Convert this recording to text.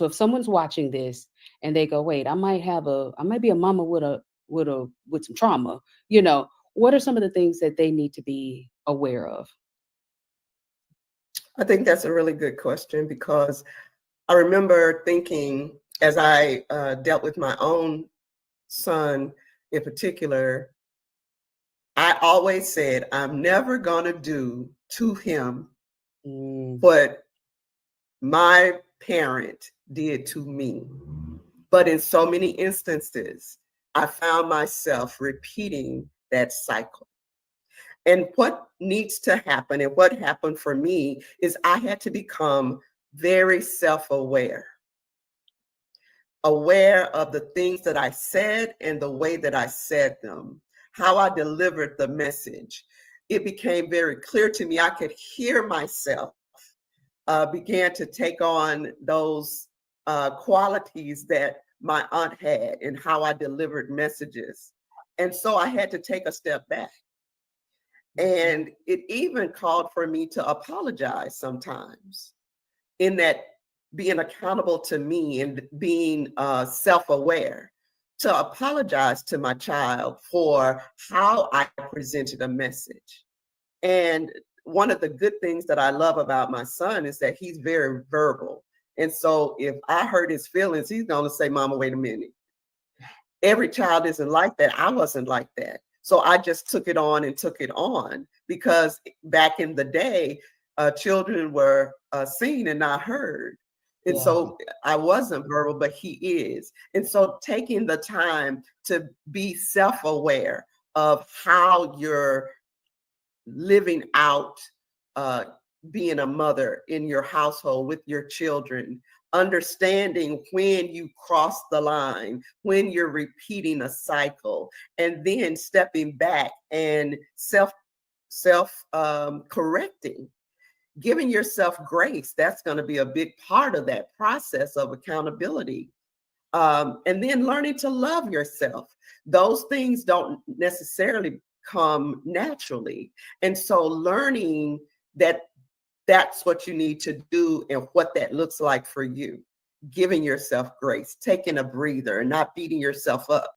So if someone's watching this and they go, wait, I might be a mama with some trauma, what are some of the things that they need to be aware of? I think that's a really good question, because I remember thinking, as I dealt with my own son in particular, I always said, I'm never going to do to him what my parent did to me. But in so many instances, I found myself repeating that cycle. And what needs to happen, and what happened for me, is I had to become very self-aware, aware of the things that I said and the way that I said them, how I delivered the message. It became very clear to me. I could hear myself began to take on those qualities that my aunt had and how I delivered messages. And so I had to take a step back. And it even called for me to apologize sometimes, in that being accountable to me and being self-aware, to apologize to my child for how I presented a message. And one of the good things that I love about my son is that he's very verbal. And so if I hurt his feelings, he's going to say, Mama, wait a minute. Every child isn't like that. I wasn't like that. So I just took it on and took it on, because back in the day, children were seen and not heard. And so I wasn't verbal, but he is. And so taking the time to be self-aware of how you're living out being a mother in your household with your children, understanding when you cross the line, when you're repeating a cycle, and then stepping back and self correcting, giving yourself grace. That's going to be a big part of that process of accountability. And then learning to love yourself. Those things don't necessarily come naturally. And so learning that that's what you need to do and what that looks like for you. Giving yourself grace, taking a breather, and not beating yourself up